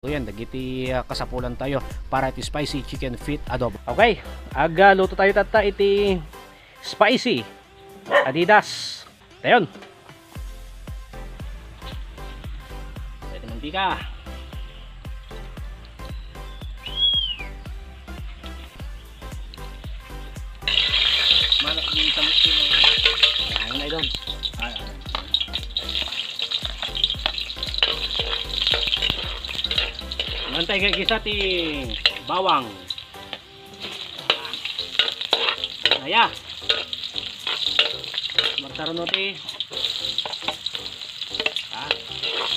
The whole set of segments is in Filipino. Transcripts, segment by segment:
So yan, dagiti kasapulan tayo para iti spicy chicken feet adobo. Okay, aga luto tayo tata iti spicy Adidas. Tayon. Pwede mantika. Malak di tamis ko. Ayun na idong. Mantay kay kita ti bawang. Aya. Martaro no ti.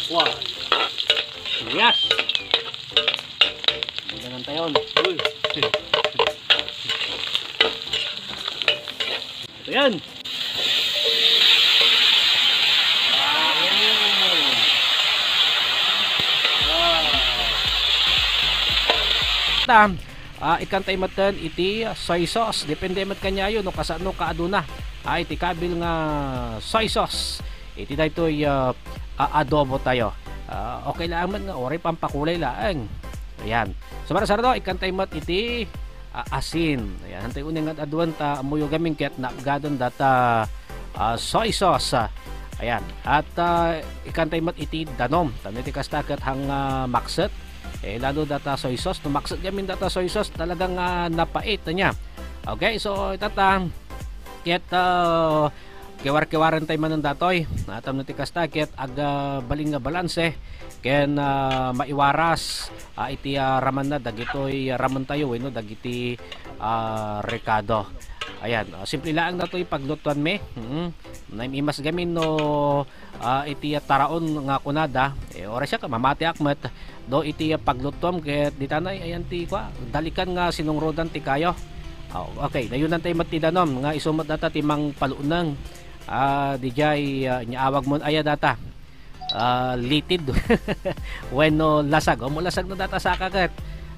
Wow. Yes. Ganun tayo. Uy. Ito yan. Ikantay matan iti soy sauce, depende mat kanya yun no kasano kaaduna iti kabil nga soy sauce iti daytoy adobo tayo. Okay lang man nga ori pampakulay laang. Ayan, so para sarado ikantay mat iti asin. Ayan, hantay uneng nga aduan ta amuyo gaming ket napgadon data soy sauce. Ayan, at ikantay mat iti danom taniti kastaket hang makset. Lalo data soy sauce, tumaksat gamin data soy sauce, talagang napait niya. Okay, so itata ket kewar-kewaran tayo manon datoy. Atam na tikasta ket aga baling nga balanse ken maiwaras iti raman na dagitoy raman tayo no dagiti rekado. Ayan, simple lang na to ipaglutuan me. Naimas gamin no iti taraon nga kunada. Ora siya ka mamati akmet do iti paglutom ket ditanay ayan ti kwa dalikan nga sinungrodan ti kayo. Okay, dayunan tay matidanom nga isumat data ti mang palunang. Dijay nyaawag mo aya data. Litid. Wenno lasag. Mo lasag no data sa kagat.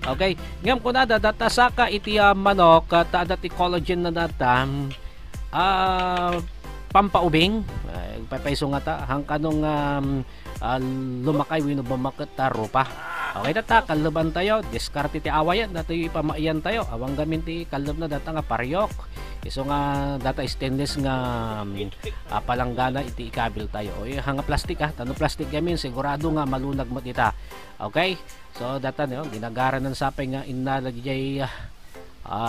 Okay, ngam ko na data saka iti manok ta dati collagen na data pampaubing papaiso nga ta hang kanong lumakay wino bamaket ta rupa. Okay data kaluban tayo diskarte ti awayan dati pamaiyan tayo awang gamin ti kalub na data nga paryok iso nga data stainless nga palanggana iti ikabil tayo o hanga plastic tano plastic gamin sigurado nga malunag mo kita. Okay, so data no ginagara ng sapay nga inalagay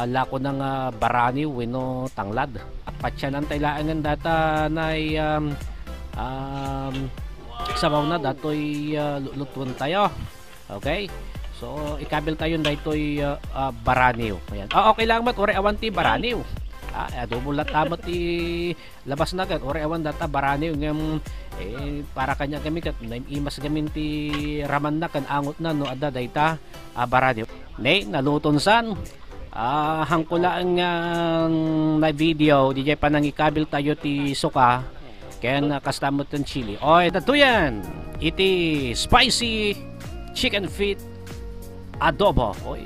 lako ng barani wino tanglad patsyanan tay laangan data nay sabaw na datoy lutuan tayo. Okay, so ikabil tayo daytoy baraniw. Ayan, okay lang mat ore awan ti baraniw. Adobo latamat ti labas na kat ore awan data baraniw ngem para kanya kami kat imas gamin ti raman na kan angot na no adda dayta baraniw. Nay naluton san hangkula ang na video DJ pa nang ikabil tayo ti suka ken kastamot ng chili. Oy dato yan iti spicy chicken feet adobo. Oy